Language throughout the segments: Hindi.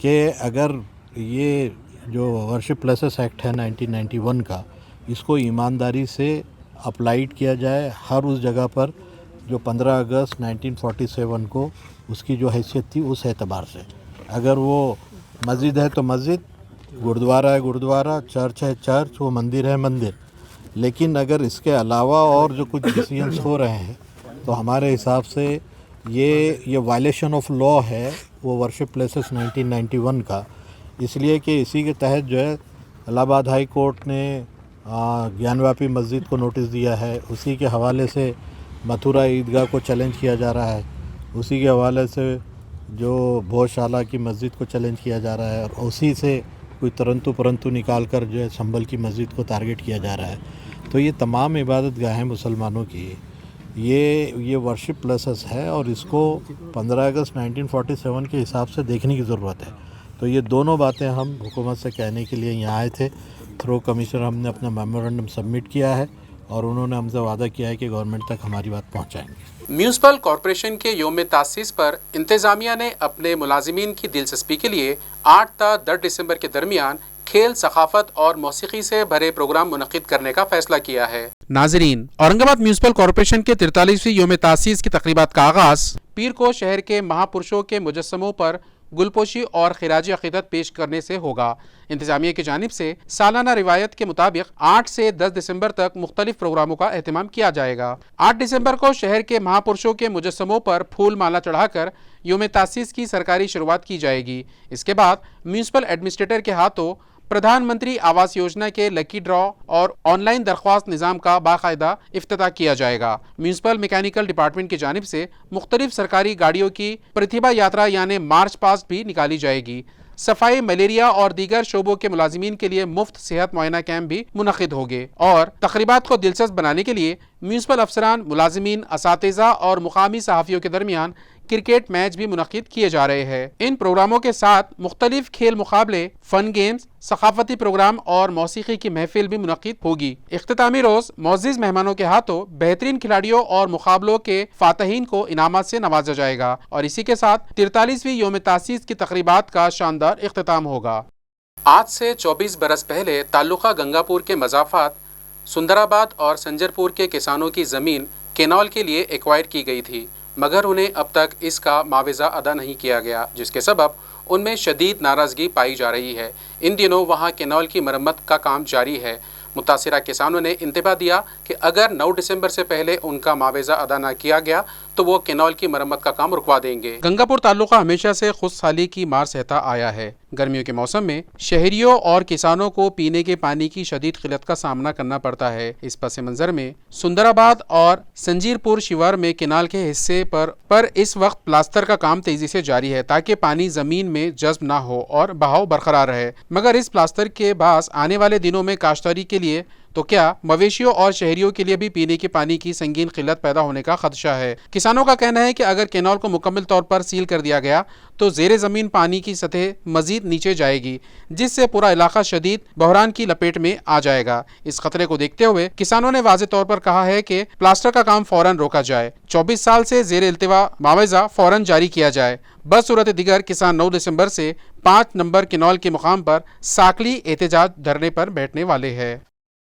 कि अगर ये जो वर्शिप प्लेसेस एक्ट है 1991 का, इसको ईमानदारी से अप्लाइड किया जाए हर उस जगह पर जो 15 अगस्त 1947 को उसकी जो हैसियत थी उस एतबार से। अगर वो मस्जिद है तो मस्जिद, गुरुद्वारा है गुरुद्वारा, चर्च है चर्च, वो मंदिर है मंदिर। लेकिन अगर इसके अलावा और जो कुछ डिसीजंस हो रहे हैं तो हमारे हिसाब से ये वायलेशन ऑफ लॉ है वो वर्शिप प्लेसेस 1991 का, इसलिए कि इसी के तहत जो है इलाहाबाद हाई कोर्ट ने ज्ञानवापी मस्जिद को नोटिस दिया है, उसी के हवाले से मथुरा ईदगाह को चैलेंज किया जा रहा है, उसी के हवाले से जो भोजशाला की मस्जिद को चैलेंज किया जा रहा है, और उसी से कोई परंतु निकाल कर जो है संभल की मस्जिद को टारगेट किया जा रहा है। तो ये तमाम इबादत गाहें मुसलमानों की ये वर्शिप प्लेसेस है और इसको 15 अगस्त 1947 के हिसाब से देखने की ज़रूरत है। तो ये दोनों बातें हम हुकूमत से कहने के लिए यहाँ आए थे। थ्रू कमिश्नर हमने अपना मेमोरेंडम सबमिट किया है और उन्होंने हमसे वादा किया है कि गवर्नमेंट तक हमारी बात पहुँचाएंगे। म्यूनसिपल कॉरपोरेशन के योम तासीस पर इंतज़ामिया ने अपने मुलाजिमीन की दिलचस्पी के लिए 8 ta 10 दिसंबर के दरमियान खेल, सखाफत और मौसीकी से भरे प्रोग्राम मुनक्किद करने का फैसला किया है। नाजरीन, औरंगाबाद म्यूनसिपल कॉरपोरेशन के 43वीं योम तासीस की तकरीबात का आगाज पीर को शहर के महापुरुषों के मुजस्समों पर गुलपोशी और खिराजी अकीदत पेश करने से होगा। इंतजामिया की जानिब से सालाना रिवायत के मुताबिक 8 से 10 दिसंबर तक मुख्तलिफ प्रोग्रामों का एहतमाम किया जाएगा। 8 दिसंबर को शहर के महापुरुषों के मुजस्समों पर फूल माला चढ़ाकर योम तासीस की सरकारी शुरुआत की जाएगी। इसके बाद म्यूनसिपल एडमिनिस्ट्रेटर के हाथों प्रधानमंत्री आवास योजना के लकी ड्रॉ और ऑनलाइन दरख्वास्त निज़ाम का बाकायदा इफ्तिताह किया जाएगा। म्यूनसिपल मैकेनिकल डिपार्टमेंट की जानिब से मुख्तलिफ सरकारी गाड़ियों की प्रतिभा यात्रा यानी मार्च पास्ट भी निकाली जाएगी। सफाई, मलेरिया और दीगर शोबों के मुलाजिमीन के लिए मुफ्त सेहत मुआयना कैंप भी मुनक्किद होंगे और तकरीबात को दिलचस्प बनाने के लिए म्यूनसिपल अफसरान, मुलाजिमीन, असातिज़ा और मुकामी सहाफ़ियों के दरमियान क्रिकेट मैच भी मुनक्किद किए जा रहे हैं। इन प्रोग्रामों के साथ मुख्तलिफ खेल मुकाबले, फन गेम्स, सकाफती प्रोग्राम और मौसीकी की महफिल भी मुनक्किद होगी। इख्तितामी रोज मोअज़्ज़िज़ मेहमानों के हाथों बेहतरीन खिलाड़ियों और मुकाबलों के फातहीन को इनामात से नवाजा जाएगा और इसी के साथ 43वीं योम तासीस की तकरीबात का शानदार इख्तिताम होगा। आज से 24 बरस पहले ताल्लुका गंगापुर के मज़ाफ़ात सुंदराबाद और संजरपुर के किसानों की ज़मीन केनॉल के लिए एक्वायर की गई थी, मगर उन्हें अब तक इसका मुआवजा अदा नहीं किया गया, जिसके सबब उनमें शदीद नाराज़गी पाई जा रही है। इन दिनों वहां केनॉल की मरम्मत का काम जारी है। मुतासिरा किसानों ने इंतबा दिया कि अगर 9 दिसंबर से पहले उनका मुआवजा अदा न किया गया तो वो केनॉल की मरम्मत का काम रुकवा देंगे। गंगापुर तालुका हमेशा से खुशहाली की मार सहता आया है। गर्मियों के मौसम में शहरियों और किसानों को पीने के पानी की शदीद किल्लत का सामना करना पड़ता है। इस पस मंजर में सुंदराबाद और संजीरपुर शिवार में केनाल के हिस्से पर इस वक्त प्लास्टर का काम तेजी से जारी है ताकि पानी जमीन में जज्ब ना हो और बहाव बरकरार रहे। मगर इस प्लास्टर के बास आने वाले दिनों में काश्तकारी के लिए तो क्या मवेशियों और शहरियों के लिए भी पीने के पानी की संगीन किल्लत पैदा होने का खदशा है। किसानों का कहना है कि अगर केनाल को मुकम्मल तौर पर सील कर दिया गया तो ज़ेरे ज़मीन पानी की सतह मजीद नीचे जाएगी, जिससे पूरा इलाका शदीद बहरान की लपेट में आ जाएगा। इस खतरे को देखते हुए किसानों ने वाज़े तौर पर कहा है कि प्लास्टर का काम फौरन रोका जाए, 24 साल से ज़ेरे इल्तिवा मुआवजा फौरन जारी किया जाए। बसूरत दिगर किसान 9 दिसंबर से 5 नंबर केनाल के मुकाम पर साकली एहतजाज धरने पर बैठने वाले हैं।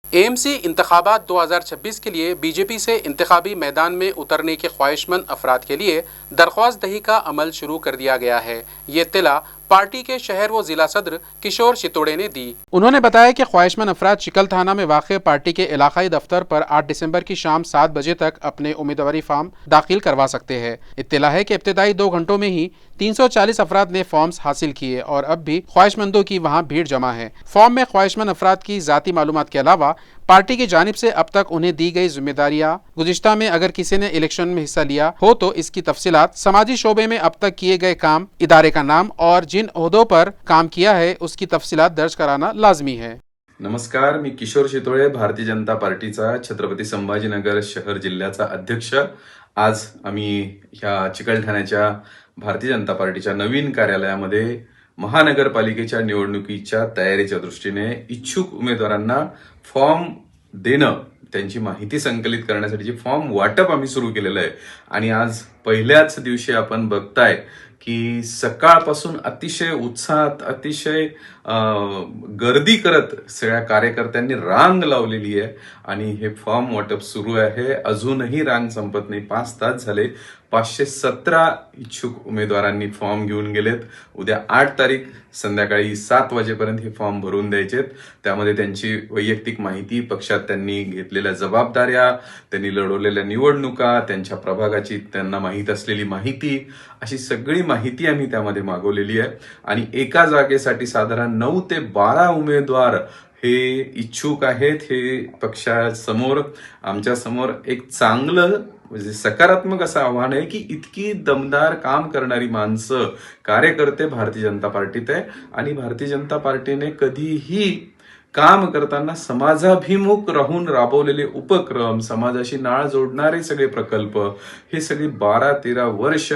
एएमसी इंतखाबात 2026 के लिए बीजेपी से इंतखाबी मैदान में उतरने के ख्वाहिशमंद अफराद के लिए दरख्वास्त दही का अमल शुरू कर दिया गया है। ये इत्तला पार्टी के शहर व जिला सदर किशोर शितोड़े ने दी। उन्होंने बताया कि ख्वाहिशमंद अफराद शिकल थाना में वाक़ पार्टी के इलाकाई दफ्तर पर 8 दिसंबर की शाम 7 बजे तक अपने उम्मीदवारी फार्म दाखिल करवा सकते हैं। इत्तला है कि इब्तदाई 2 घंटों में ही 340 अफराद ने फॉर्म्स हासिल किए और अब भी ख्वाहिशमंदों की वहाँ भीड़ जमा है। फॉर्म में ख्वाहिशमंद अफराद की ज़ाती मालूमात के अलावा पार्टी की जानिब से अब तक उन्हें दी गई जिम्मेदारियां, गुज़िश्ता में अगर किसी ने इलेक्शन में हिस्सा लिया हो तो इसकी तफसीलात, समाजी शोबे में अब तक किए गए काम, इदारे का नाम और जिन ओहदों पर काम किया है उसकी तफसीलात दर्ज कराना लाजमी है। नमस्कार, मी किशोर शितोळे, भारतीय जनता पार्टीचा छत्रपती संभाजीनगर शहर जिल्ह्याचा अध्यक्ष। आज आम्ही ह्या चिकलठाण्याच्या भारतीय जनता पार्टीच्या नवीन कार्यालयामध्ये महानगरपालिकेच्या निवडणुकीच्या तयारीच्या दृष्टीने इच्छुक उमेदवारांना फॉर्म देणं, त्यांची माहिती संकलित करण्यासाठीची फॉर्म वाटप आम्ही सुरू केलेलं आहे। आणि आज पहिल्याच दिवशी आपण बघताय की सकाळपासून अतिशय उत्साहात, अतिशय गर्दी करत सगळ्या कार्यकर्त्यांनी रांग लावलेली आहे आणि हे फॉर्म वाटप सुरू आहे. अजूनही रांग संपत नाही. 5 तास झाले. 517 इच्छुक उमेदवारांनी फॉर्म घेऊन गेलेत. उद्या 8 तारीख संध्याकाळी 7 वाजेपर्यंत हे फॉर्म भरून द्यायचेत. त्यामध्ये त्यांची वैयक्तिक माहिती, पक्षात त्यांनी घेतलेल्या जबाबदाऱ्या, त्यांनी लढवलेल्या निवडणुका, त्यांच्या प्रभागाची त्यांना माहीत असलेली माहिती, अशी सगळी माहिती आम्ही त्यामध्ये मागवलेली आहे. आणि एका जागेसाठी साधारण 9 ते 12 उमेदवार हे इच्छुक आहेत. हे पक्षासमोर, आमच्या समोर एक चांगलं म्हणजे सकारात्मक असं आव्हान आहे की इतकी दमदार काम करणारी माणसं, कार्यकर्ते भारतीय जनता पार्टीत आहे. आणि भारतीय जनता पार्टीने कधीही काम करताना समाजाभिमुख राहून राबवलेले उपक्रम, समाजाशी नाळ जोडणारे सगळे प्रकल्प, हे सगळे 12-13 वर्ष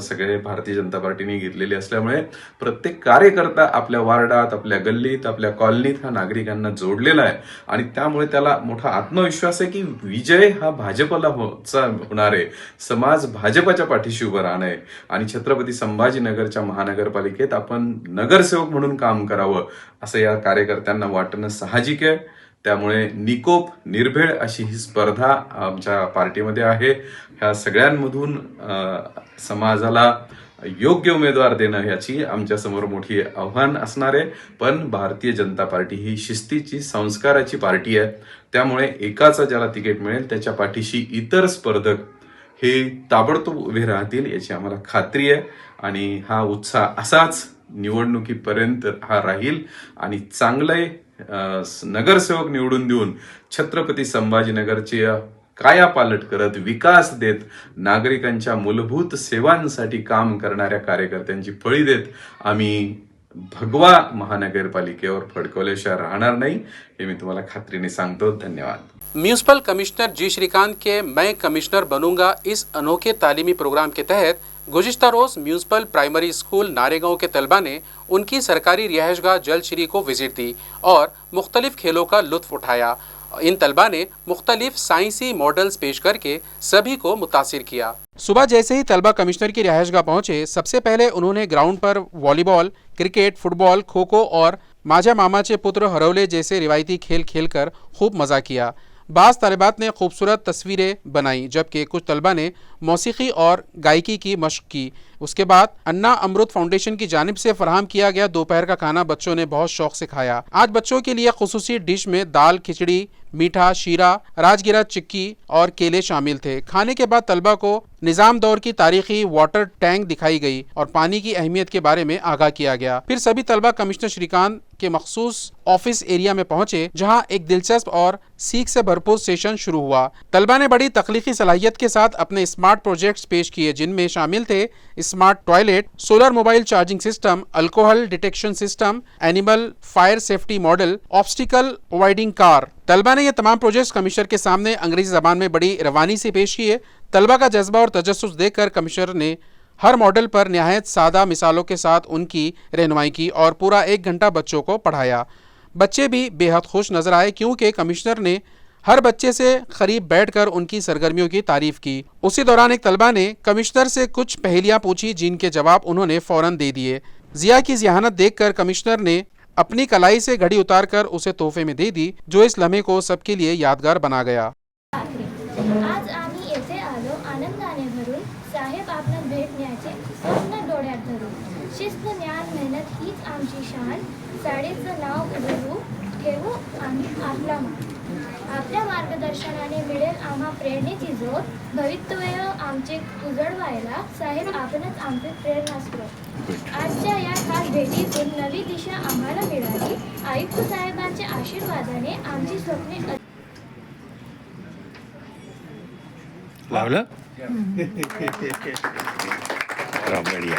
सगळे भारतीय जनता पार्टीने घेतलेले असल्यामुळे प्रत्येक कार्यकर्ता आपल्या वार्डात, आपल्या गल्लीत, आपल्या कॉलनीत हा नागरिकांना जोडलेला आहे. आणि त्यामुळे त्याला मोठा आत्मविश्वास आहे की विजय हा भाजपला होणार आहे. समाज भाजपच्या पाठीशी उभं राहणार आहे. आणि छत्रपती संभाजीनगरच्या महानगरपालिकेत आपण नगरसेवक म्हणून काम करावं असं या कार्यकर्त्यांना वाटणं साहजिक आहे. त्यामुळे निकोप निर्भेळ अशी ही स्पर्धा आमच्या पार्टीमध्ये आहे. ह्या सगळ्यांमधून समाजाला योग्य उमेदवार देणं ह्याची आमच्या समोर मोठी आव्हान असणार आहे. पण भारतीय जनता पार्टी ही शिस्तीची, संस्काराची पार्टी आहे. त्यामुळे एकाचा ज्याला तिकीट मिळेल त्याच्या पाठीशी इतर स्पर्धक हे ताबडतोब उभे राहतील याची आम्हाला खात्री आहे. आणि हा उत्साह असाच निवडणुकीपर्यंत हा राहील. आणि चांगले नगरसेवक निवडून देऊन छत्रपती संभाजीनगरची कायापालट करत, विकास देत, नागरिकांच्या मूलभूत सेवांसाठी काम करणाऱ्या कार्यकर्त्यांची फळी देत आम्ही भगवा महानगरपालिकेवर फडकवल्याशिवाय राहणार नाही, हे मी तुम्हाला खात्रीने सांगतो. धन्यवाद. म्यूनिसिपल कमिश्नर जी श्रीकांत के मैं कमिश्नर बनूंगा इस अनोखे तालीमी प्रोग्राम के तहत गुज़िश्ता रोज़ म्यूनिसिपल प्राइमरी स्कूल नारेगांव के तलबा ने उनकी सरकारी रिहाइशगाह जलश्री को विजिट दी और मुख्तलिफ खेलों का लुत्फ़ उठाया. इन तलबा ने मुख्तलिफ साइंसी मॉडल्स पेश करके सभी को मुतासिर किया. सुबह जैसे ही तलबा कमिश्नर की रिहाइशगाह पहुंचे, सबसे पहले उन्होंने ग्राउंड पर volleyball, cricket, football, kho kho और माझा मामाचे पुत्र हरवले जैसे रिवायती खेल खेलकर खूब मज़ा किया. बाज़ तलबात ने खूबसूरत तस्वीरें बनाई, जबकि कुछ तलबा ने मौसीकी और गायकी की मशक की. उसके बाद अन्ना अमृत फाउंडेशन की जानिब से फराहम किया गया दोपहर का खाना बच्चों ने बहुत शौक से खाया. आज बच्चों के लिए खुसूसी डिश में दाल, खिचड़ी, मीठा, शीरा, राजगिरा चिक्की और केले शामिल थे. खाने के बाद तलबा को निज़ाम दौर की तारीखी वाटर टैंक दिखाई गई और पानी की अहमियत के बारे में आगाह किया गया. फिर सभी तलबा कमिश्नर श्रीकांत के मखसूस ऑफिस एरिया में पहुंचे, जहां एक दिलचस्प और सीख से भरपूर सेशन शुरू हुआ. तलबा ने बड़ी तख्लीकी सलाहियत के साथ अपने स्मार्ट प्रोजेक्ट्स पेश किए, जिनमें शामिल थे smart toilet, solar mobile charging system, alcohol detection system, animal fire safety model, obstacle avoiding car. तलबा ने ये तमाम प्रोजेक्ट्स कमिश्नर के सामने अंग्रेजी ज़बान में बड़ी रवानी से पेश किए. तलबा का जज्बा और तजस्सुस देखकर कमिश्नर ने हर मॉडल पर नहायत सादा मिसालों के साथ उनकी रहनुमाई की और पूरा 1 घंटा बच्चों को पढ़ाया. बच्चे भी बेहद खुश नजर आए, क्योंकि कमिश्नर ने हर बच्चे से करीब बैठकर उनकी सरगर्मियों की तारीफ की. उसी दौरान एक तलबा ने कमिश्नर से कुछ पहेलियां पूछी, जिनके जवाब उन्होंने फौरन दे दिए. जिया की ज़ियानत देखकर कमिश्नर ने अपनी कलाई से घड़ी उतारकर उसे तोहफे में दे दी, जो इस लम्हे को सबके लिए यादगार बना गया. आज आम्ही येथे आलो आनंदाने भरून, साहेब आपणास भेटण्याचे स्वप्न डोळ्यात धरून. शिस्त, ज्ञान, मेहनत हीच आमची शान, शाळेचं नाव उजळू ठेवू आम्ही आपला मान. आपल्या मार्गदर्शनाने मिळेल आम्हा प्रेरणेची जोत, भवितव्य आमचे उजळवायला साहेब आपणच आमचे प्रेरणास्रोत. आजच्या या खास भेटीतून नवी दिशा आम्हाला मिळाली. आयुक्त साहेबांच्या आशीर्वादाने आमची स्वप्ने लावलं बढ़िया.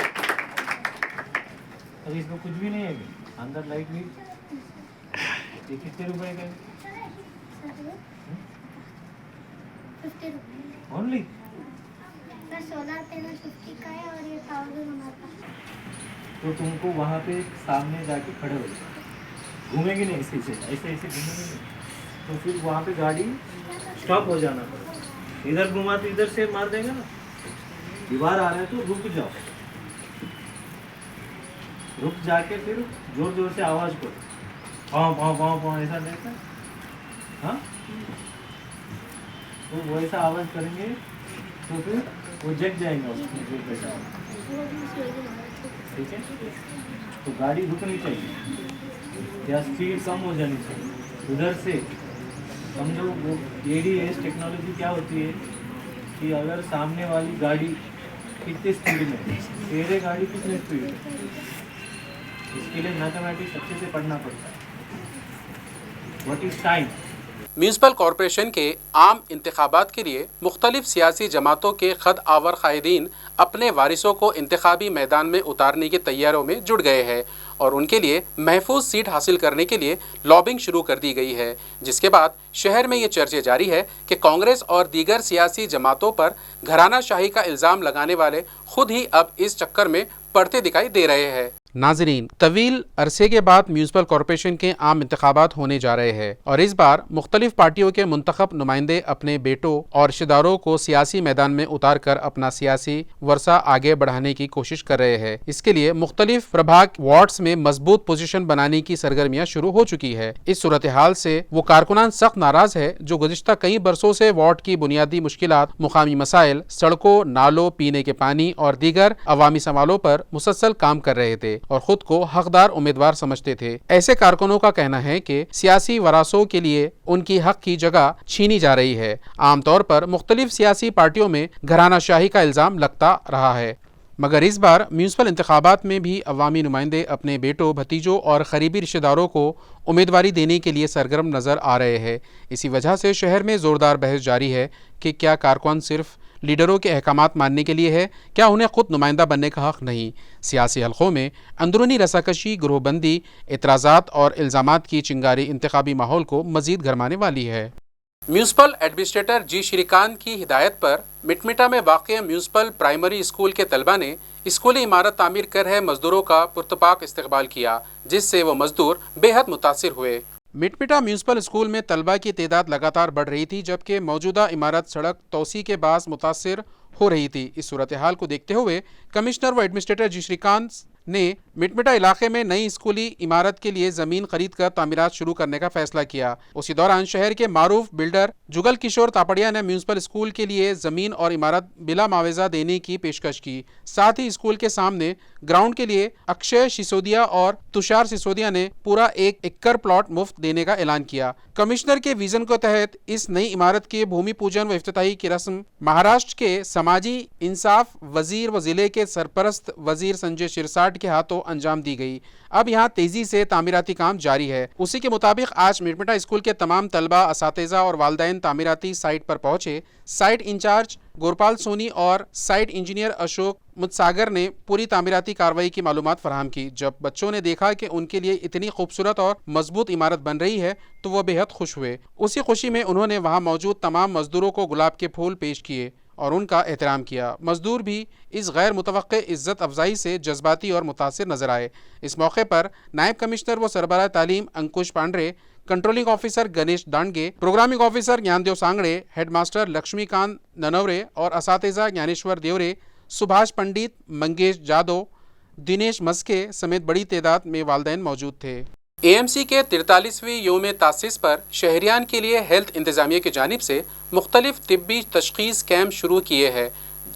अरे इसमें कुछ भी नहीं है, अंदर लाइट भी. ये कितने रुपए का है? 50 रुपये. ओनली सोलर पैनल 50 का है और ये 1000 हमारा. तो तुमको वहाँ पे सामने जाके खड़े हो जाओ, घूमेंगे नहीं ऐसे ऐसे घूमेंगे नहीं, तो फिर वहाँ पे गाड़ी स्टॉप हो जाना पड़ेगा. इधर घुमा तो इधर से मार देगा ना. दीवार आ रहा है तो रुक जाओ, रुक जाके फिर जोर जोर से आवाज करो, पाँव पाँव पाँव पाँव ऐसा रहता है, हाँ, तो वैसा आवाज करेंगे तो फिर वो जग जाएंगे उसमें जो बैठा है, ठीक है। तो गाड़ी रुकनी चाहिए या स्पीड कम हो जानी चाहिए। उधर से समझो वो ADAS टेक्नोलॉजी क्या होती है कि अगर सामने वाली गाड़ी कितनी स्पीड में है, तेरे गाड़ी कितने स्पीड में, इसके लिए मैथमेटिक्स अच्छे से पढ़ना पड़ता है। What is time? Municipal corporation के आम इंतखाबात के लिए मुख्तलिफ सियासी जमातों के खद आवर कायदीन अपने वारिसों को इंतखाबी मैदान में उतारने की तैयारियों में जुट गए हैं और उनके लिए महफूज सीट हासिल करने के लिए लॉबिंग शुरू कर दी गई है, जिसके बाद शहर में ये चर्चा जारी है कि कांग्रेस और दीगर सियासी जमातों पर घराना शाही का इल्ज़ाम लगाने वाले खुद ही अब इस चक्कर में पड़ते दिखाई दे रहे हैं। नाजरीन, तवील अरसे के बाद म्यूनसिपल कॉरपोरेशन के आम इंतखाबात होने जा रहे हैं और इस बार मुख्तलिफ पार्टियों के मुंतखब नुमाइंदे अपने बेटों और रिश्तेदारों को सियासी मैदान में उतार कर अपना सियासी वर्सा आगे बढ़ाने की कोशिश कर रहे हैं। इसके लिए मुख्तलिफ प्रभाग वार्ड्स में मजबूत पोजीशन बनाने की सरगर्मियां शुरू हो चुकी है। इस सूरत हाल से वो कारकुनान सख्त नाराज है जो गुज़िश्ता कई बरसों से वार्ड की बुनियादी मुश्किलात, मुकामी मसाइल, सड़कों, नालों, पीने के पानी और दीगर अवामी सवालों पर मुसलसल काम कर रहे थे और खुद को हकदार उम्मीदवार समझते थे। ऐसे कारकुनों का कहना है कि सियासी वरासों के लिए उनकी हक की जगह छीनी जा रही है। आमतौर पर मुख्तलिफ सियासी पार्टियों में घराना शाही का इल्ज़ाम लगता रहा है, मगर इस बार म्यूनसिपल इंतखाबात में भी अवामी नुमाइंदे अपने बेटों, भतीजों और करीबी रिश्तेदारों को उम्मीदवारी देने के लिए सरगर्म नज़र आ रहे हैं। इसी वजह से शहर में ज़ोरदार बहस जारी है कि क्या कारकुन सिर्फ लीडरों के अहकामात मानने के लिए है, क्या उन्हें खुद नुमाइंदा बनने का हक नहीं। सियासी हलकों में अंदरूनी रसाकशी, ग्रोहबंदी, एतराज़ात और इल्ज़ामात की चिंगारी इंतखाबी माहौल को मज़ीद गरमाने वाली है। म्यूनसिपल एडमिनिस्ट्रेटर जी श्रीकांत की हिदायत पर मिटमिटा में वाक़ म्यूनसिपल प्राइमरी स्कूल के तलबा ने स्कूली इमारत तामीर कर रहे मजदूरों का पुरतपाक इस्तकबाल किया, जिससे वो मजदूर बेहद मुतासिर हुए। मिटमिटा म्यूनसिपल स्कूल में तलबा की तादाद लगातार बढ़ रही थी, जबकि मौजूदा इमारत सड़क तोसी के बास मुतासिर हो रही थी। इस सूरत हाल को देखते हुए कमिश्नर व एडमिनिस्ट्रेटर जी श्रीकांत ने मिटमिटा इलाके में नई स्कूली इमारत के लिए ज़मीन खरीद कर तामीरात शुरू करने का फैसला किया। उसी दौरान शहर के मारूफ बिल्डर जुगल किशोर तापड़िया ने म्यूनसिपल स्कूल के लिए ज़मीन और इमारत बिला मुआवजा देने की पेशकश की। साथ ही स्कूल के सामने ग्राउंड के लिए अक्षय सिसोदिया और तुषार सिसोदिया ने पूरा 1 एकड़ प्लॉट मुफ्त देने का ऐलान किया। कमिश्नर के विजन के तहत इस नई इमारत के भूमि पूजन व इफ्तिताही की रस्म महाराष्ट्र के समाजी इंसाफ वजीर व जिले के सरपरस्त वजीर संजय शिरसाट के हाथों अंजाम दी गई। अब यहाँ तेजी से तामीराती काम जारी है। उसी के मुताबिक आज मिटमिटा स्कूल के तमाम तलबा, असातिज़ा और वालिदैन तामीराती साइट पर पहुंचे। साइट इंचार्ज गोरपाल सोनी और साइट इंजीनियर अशोक मुत्सागर ने पूरी तामीराती कार्रवाई की मालूमात फराहम की। जब बच्चों ने देखा कि उनके लिए इतनी खूबसूरत और मजबूत इमारत बन रही है तो वह बेहद खुश हुए। उसी खुशी में उन्होंने वहां मौजूद तमाम मजदूरों को गुलाब के फूल पेश किए और उनका एहतराम किया। मजदूर भी इस गैर मुतवक्के इज़्ज़त अफजाई से जज्बाती और मुतासिर नजर आए। इस मौके पर नायब कमिश्नर व सरबराह तालीम Ankush Pandre, controlling officer Ganesh Dandge, programming officer Dnyandev Sangde, headmaster Laxmikant Nanware और असातिज़ा ज्ञानेश्वर देवरे, सुभाष पंडित, मंगेश जादव, दिनेश मस्के समेत बड़ी तादाद में वालिदैन मौजूद थे। AMC के 43वीं योम तासीस पर शहरियान के लिए हेल्थ इंतज़ामिया की जानिब से मुख्तलिफ तिब्बी तशख़ीस कैंप शुरू किए हैं,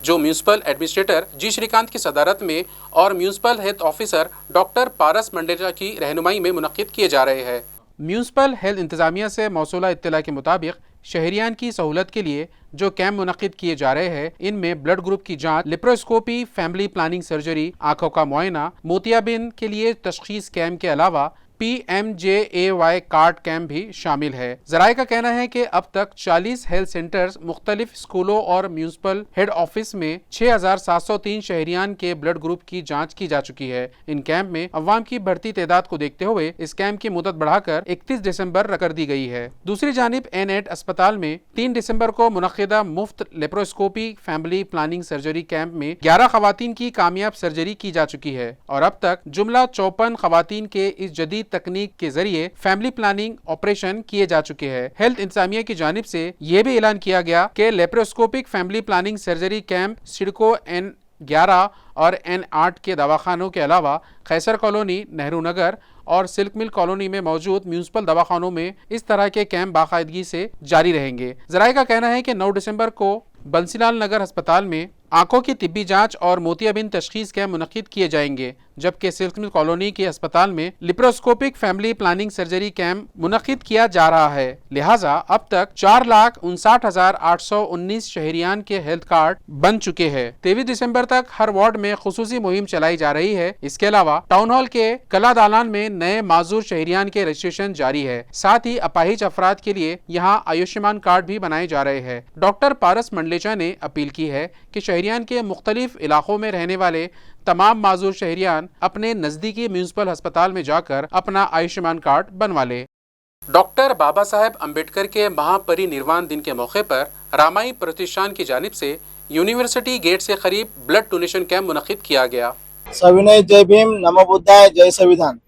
जो म्यूनसिपल एडमिनिस्ट्रेटर जी श्रीकांत की सदारत में और म्यूनसिपल हेल्थ ऑफिसर डॉक्टर पारस मंडेरा की रहनुमाई में मुनक़्क़िद किए जा रहे हैं। म्यूनसिपल हेल्थ इंतज़ामिया से मौसूला इत्तला के मुताबिक शहरियान की सहूलत के लिए जो कैंप मुनक़्क़िद किए जा रहे हैं, इनमें ब्लड ग्रुप की जांच, लेप्रोस्कोपी, फैमिली प्लानिंग सर्जरी, आँखों का मुआयना, मोतियाबिंद के लिए तशख़ीस कैंप के अलावा PMJAY कार्ड कैंप भी शामिल है। ज़राए का कहना है कि अब तक 40 हेल्थ सेंटर्स, मुख्तलिफ स्कूलों और म्यूनसिपल हेड ऑफिस में 6703 शहरियान के ब्लड ग्रुप की जांच की जा चुकी है। इन कैंप में अवाम की बढ़ती तादाद को देखते हुए इस कैंप की मुद्दत बढ़ाकर 31 दिसंबर कर दी गई है। दूसरी जानिब N8 अस्पताल में 3 दिसंबर को मुनक़्क़िदा मुफ्त laparoscopy family planning surgery camp में 11 खवातीन की कामयाब सर्जरी की जा चुकी है और अब तक जुमला 54 खवातीन के इस जदीद तकनीक के जरिए फैमिली प्लानिंग ऑपरेशन किए जा चुके हैं। हेल्थ इंतजामिया की जानिब से यह भी ऐलान किया गया कि laparoscopic family planning surgery camp CIDCO 11 और N8 के दवाखानों के अलावा खैसर कॉलोनी, नेहरू नगर और सिल्क मिल कॉलोनी में मौजूद म्यूनिसिपल दवाखानों में इस तरह के कैंप बाकायदगी से जारी रहेंगे। जराये का कहना है कि 9 दिसंबर को बंसीलाल नगर अस्पताल में आंखों की तिब्बी जांच और मोतियाबिंद तशखीस कैंप मुनक्किद किए जाएंगे, जबकि सिल्क मिल कॉलोनी के अस्पताल में लिप्रोस्कोपिक फैमिली प्लानिंग सर्जरी कैंप मुनक्किद किया जा रहा है। लिहाजा अब तक 4,59,819 शहरियान के हेल्थ कार्ड बन चुके हैं। 23 दिसंबर तक हर वार्ड में खुसूसी मुहिम चलाई जा रही है। इसके अलावा टाउन हॉल के कला दालान में नए माजूर शहरियान के रजिस्ट्रेशन जारी है। साथ ही अपाहिज अफराद के लिए यहाँ आयुष्मान कार्ड भी बनाए जा रहे हैं। डॉक्टर पारस मंडलेचा ने अपील की है कि शहरियान के मुख्तलिफ इलाकों में रहने वाले तमाम माजूर शहरियान अपने नजदीकी म्यूनिसिपल अस्पताल में जाकर अपना आयुष्मान कार्ड बनवा ले। डॉक्टर बाबा साहेब अम्बेडकर के महापरिनिर्वाण दिन के मौके पर रामाई प्रतिष्ठान की जानिब से यूनिवर्सिटी गेट से करीब ब्लड डोनेशन कैंप मुनक्किद किया गया। सविनय जय भीम, नमो बुद्धाय, जय संविधान।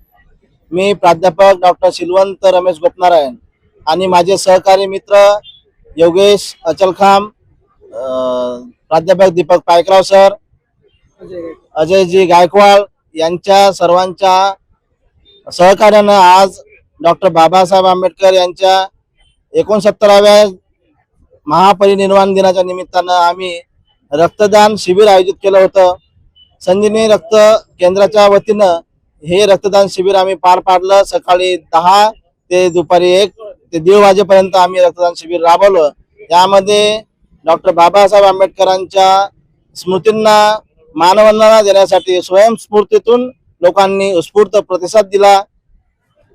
मी प्राध्यापक डॉक्टर सिलवंत रमेश गोपनारायण आणि माझे सहकारी मित्र योगेश अचलखाम, प्राध्यापक दीपक पायकराव सर, अजयजी गायकवाड यांच्या सर्वांच्या सहकार्यानं आज डॉक्टर बाबासाहेब आंबेडकर यांच्या 69व्या महापरिनिर्वाण दिनाच्या निमित्तानं आम्ही रक्तदान शिबिर आयोजित केलं होतं। संजीवनी रक्त केंद्राच्या वतीनं हे रक्तदान शिबिर आम्ही पार पाडलं। सकाळी 10 ते दुपारी 1 ते 1:30 वाजेपर्यंत आम्ही रक्तदान शिबिर राबवलं। यामध्ये डॉक्टर बाबासाहेब आंबेडकरांच्या स्मृतींना मानवंदना देण्यासाठी स्वयंस्फूर्तीतून लोकांनी उत्स्फूर्त प्रतिसाद दिला।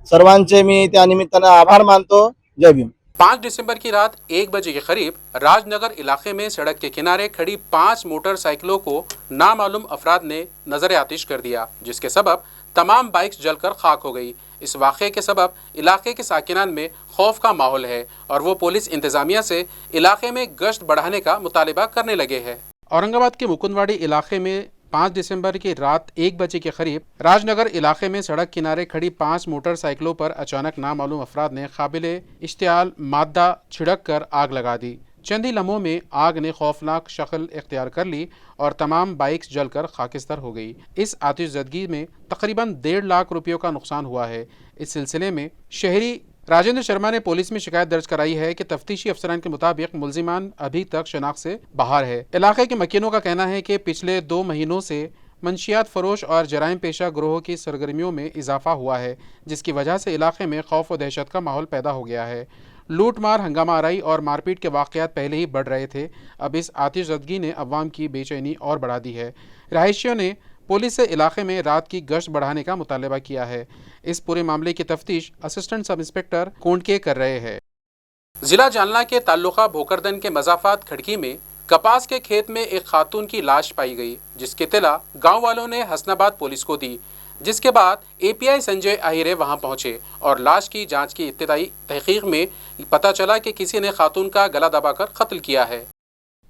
सर्वांचे मी त्या निमित्तानं आभार मानतो। जय भीम। 5 दिसंबर की रात 1 बजे के करीब राजनगर इलाके में सड़क के किनारे खड़ी 5 मोटरसाइकिलों को नामालूम अफराद ने नजर आतिश कर दिया, जिसके सबब तमाम बाइक्स जलकर खाक हो गई। इस वाक़े के सबब इलाके के साकिनान में खौफ का माहौल है और वो पुलिस इंतजामिया से इलाके में गश्त बढ़ाने का मुतालिबा करने लगे हैं। औरंगाबाद के मुकुंदवाड़ी इलाके में 5 दिसंबर की रात 1 बजे के करीब राजनगर इलाके में सड़क किनारे खड़ी 5 मोटरसाइकिलों पर अचानक नामालूम अफराद ने काबिले इश्तियाल मादा छिड़क कर आग लगा दी। चंद ही लम्हों में आग ने खौफनाक शक्ल इख्तियार कर ली और तमाम बाइक्स जलकर खाकिस्तर हो गई। इस आतिशज़दगी में तकरीबन 1.5 लाख रुपयों का नुकसान हुआ है। इस सिलसिले में शहरी राजेंद्र शर्मा ने पुलिस में शिकायत दर्ज कराई है कि तफ्तीशी अफसरान के मुताबिक मुलजिमान अभी तक शनाख्त से बाहर है। इलाके के मकीनों का कहना है कि पिछले 2 महीनों से मंशियात फरोश और जराइम पेशा ग्रोह की सरगर्मियों में इजाफा हुआ है, जिसकी वजह से इलाके में खौफ व दहशत का माहौल पैदा हो गया है। लूट मार, हंगामा आराई और मारपीट के वाक़यात पहले ही बढ़ रहे थे। अब इस आतिशज़दगी ने अवाम की बेचैनी और बढ़ा दी है। रहायशियों ने पुलिस से इलाके में रात की गश्त बढ़ाने का मुतालबा किया है। इस पूरे मामले की तफ्तीश असिस्टेंट सब इंस्पेक्टर कोंडके कर रहे हैं। जिला जालना के ताल्लुका भोकरदन के मज़ाफ़ात खड़की में कपास के खेत में एक खातून की लाश पाई गई, जिसकी इत्तला गांव वालों ने हसनाबाद पुलिस को दी, जिसके बाद एपीआई संजय आहिरे वहां पहुंचे और लाश की जांच की इब्तिदाई तहकीक में पता चला कि किसी ने खातून का गला दबाकर कत्ल किया है।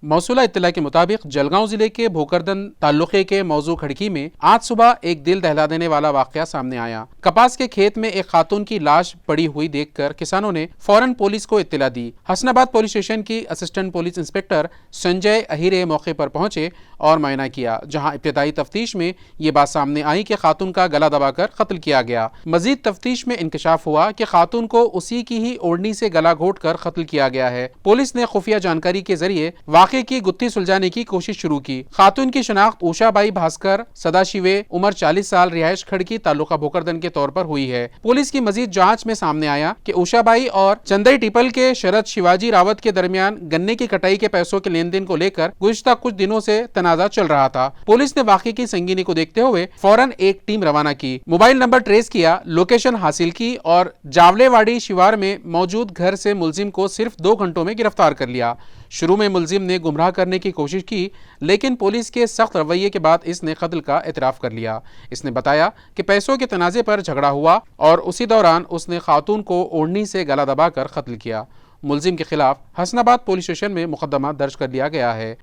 मौसूला इत्तला के मुताबिक जलगांव जिले के भोकरदन ताल्लुके के मौजू खड़की में आज सुबह एक दिल दहला देने वाला वाकया सामने आया। कपास के खेत में एक खातून की लाश पड़ी हुई देखकर किसानों ने फौरन पुलिस को इत्तला दी। हसनाबाद पुलिस स्टेशन की assistant police inspector Sanjay Ahire मौके पर पहुंचे और मुआयना किया, जहां इब्तिदाई तफ्तीश में ये बात सामने आई कि खातून का गला दबाकर कत्ल किया गया। मजीद तफ्तीश में इंकशाफ हुआ कि खातून को उसी की ही ओढ़नी से गला घोट कर कत्ल किया गया है। पुलिस ने खुफिया जानकारी के जरिए वाक़े की गुत्थी सुलझाने की कोशिश शुरू की। खातून की शनाख्त उषाबाई भास्कर सदाशिवे, उम्र 40 साल, रिहायश खड़की, तालुका भोकरदन के तौर पर हुई है। पुलिस की मजीद जांच में सामने आया कि उषाबाई और चंदई टिपल के शरद शिवाजी रावत के दरमियान गन्ने की कटाई के पैसों के लेन देन को लेकर गुज़िश्ता कुछ दिनों से तनाजा चल रहा था। पुलिस ने वाक़े की संगीनी को देखते हुए फौरन एक टीम रवाना की, मोबाइल नंबर ट्रेस किया, लोकेशन हासिल की और जावलेवाड़ी शिवार में मौजूद घर से मुलजिम को सिर्फ 2 घंटों में गिरफ्तार कर लिया। शुरू में मुलजिम ने गुमराह करने की कोशिश की, लेकिन पुलिस के सख्त रवैये के बाद इसने कत्ल का एतराफ़ कर लिया। इसने बताया कि पैसों के तनाज़े पर झगड़ा हुआ और उसी दौरान उसने खातून को ओढ़नी से गला दबाकर कत्ल किया। मुलजिम के खिलाफ हसनाबाद पुलिस स्टेशन में मुकदमा दर्ज कर लिया गया है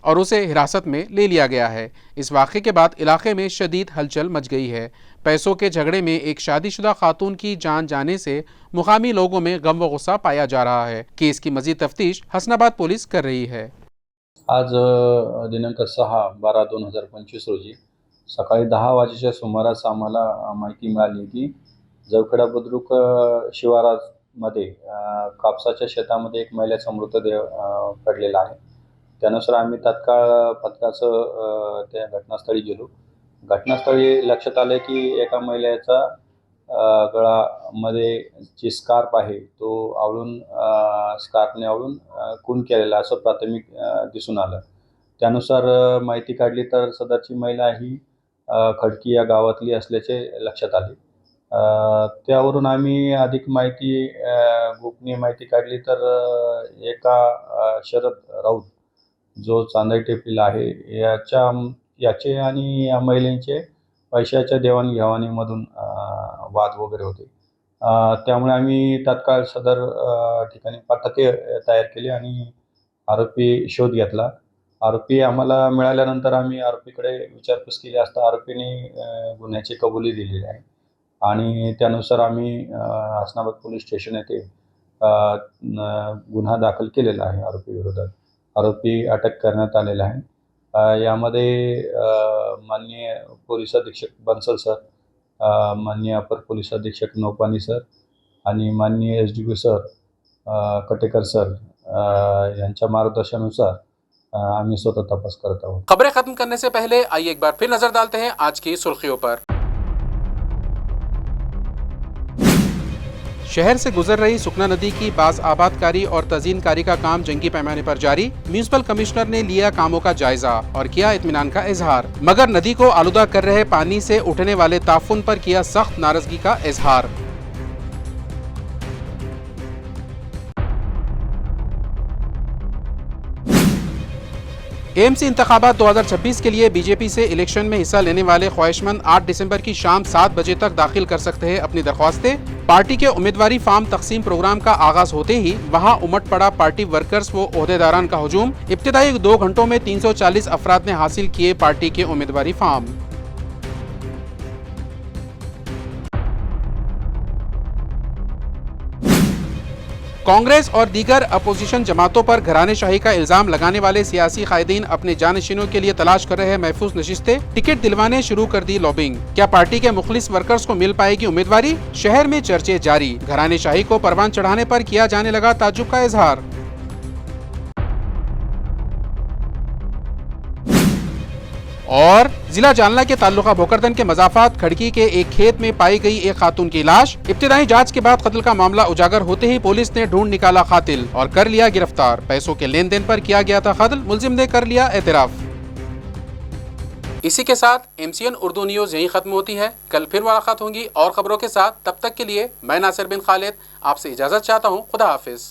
और उसे हिरासत में ले लिया गया है। इस वाक़े के बाद इलाके में शदीद हलचल मच गई है। पैसों के झगड़े में एक शादीशुदा खातून की जान जाने से मुकामी लोगों में गम व गुस्सा पाया जा रहा है। केस की मजीद तफ्तीश हसनाबाद पुलिस कर रही है। आज दिनांक 6/12/2025 रोजी सकाळी 10 वाजेच्या सुमारास आम्हाला माहिती मिळाली की जवखेडा बुद्रुक शिवारामध्ये कापसाच्या शेतामध्ये एक महिलेचा मृतदेह पडलेला आहे. त्यानुसार आम्ही तात्काळ पथकासह त्या घटनास्थळी गेलो. घटनास्थळी लक्षात आले की एका महिलेचा गळामध्ये जी स्कार्फ आहे तो स्कार्फने आवळून खून केलेला असं प्राथमिक दिसून आलं. त्यानुसार माहिती काढली तर सदरची महिला ही खडकी या गावातली असल्याचे लक्षात आले. त्यावरून आम्ही अधिक माहिती गोपनीय माहिती काढली तर एका शरद राऊत जो चांदई टेपीला आहे याचे आणि या महिलेचे पैशाच्या देवाणघेवाणीमधून वाद वगैरे होते. त्यामुळे आम्ही तात्काळ सदर ठिकाणी पथके तयार केली आणि आरोपी शोध घेतला. आरोपी आम्हाला मिळाल्यानंतर आम्ही आरोपीकडे विचारपूस केली असता आरोपीने गुन्ह्याची कबुली दिलेली आहे आणि त्यानुसार आम्ही हसनाबाद पोलीस स्टेशन येथे गुन्हा दाखल केलेला आहे आरोपीविरोधात. आरोपी अटक करण्यात आलेला आहे. यामध्ये माननीय पोलीस अधीक्षक बन्सल सर, माननीय अपर पोलीस अधीक्षक नौपानी सर आणि माननीय SDPO सर कटेकर सर यांच्या मार्गदर्शनानुसार आम्ही स्वतः तपास करत आहोत. खबरें खत्म करने से पहले आइए एक बार फिर नजर डालते हैं आज की सुर्खियों पर। शहर से गुजर रही सुखना नदी की बाज आबादकारी और तजीनकारी का काम जंगी पैमाने पर जारी। म्यूनिसिपल कमिश्नर ने लिया कामों का जायजा और किया इत्मीनान का इजहार, मगर नदी को आलूदा कर रहे पानी से उठने वाले ताफुन पर किया सख्त नाराजगी का इजहार। AMC इंतखाबात 2026 के लिए बीजेपी से इलेक्शन में हिस्सा लेने वाले ख्वाहिशमंद 8 दिसंबर की शाम 7 बजे तक दाखिल कर सकते हैं अपनी दरख्वास्तें। पार्टी के उम्मीदवारी फार्म तकसीम प्रोग्राम का आगाज होते ही वहां उमड़ पड़ा पार्टी वर्कर्स व ओहदेदारान का हुजूम। इब्तिदाई 2 घंटों में 340 अफराद ने हासिल किए पार्टी के उम्मीदवारी फार्म। कांग्रेस और दीगर अपोजिशन जमातों पर घरानेशाही का इल्जाम लगाने वाले सियासी कायदीन अपने जानशीनों के लिए तलाश कर रहे महफूज नशिस्तें, टिकट दिलवाने शुरू कर दी लॉबिंग। क्या पार्टी के मुखलिस वर्कर्स को मिल पाएगी उम्मीदवारी? शहर में चर्चे जारी। घरानेशाही को परवान चढ़ाने पर किया जाने लगा ताज्जुब का इजहार। और जिला जालना के ताल्लुका भोकरदन के मजाफात खड़की के एक खेत में पाई गई एक खातून की लाश। इब्तिदाई जांच के बाद कत्ल का मामला उजागर होते ही पुलिस ने ढूंढ निकाला कातिल और कर लिया गिरफ्तार। पैसों के लेन देन पर किया गया था कत्ल, मुलजिम ने कर लिया एतराफ। इसी के साथ MCN उर्दू न्यूज यहीं खत्म होती है। कल फिर मुलाकात होंगी और खबरों के साथ। तब तक के लिए मैं नासिर बिन खालिद आपसे इजाजत चाहता हूँ। खुदा हाफिज।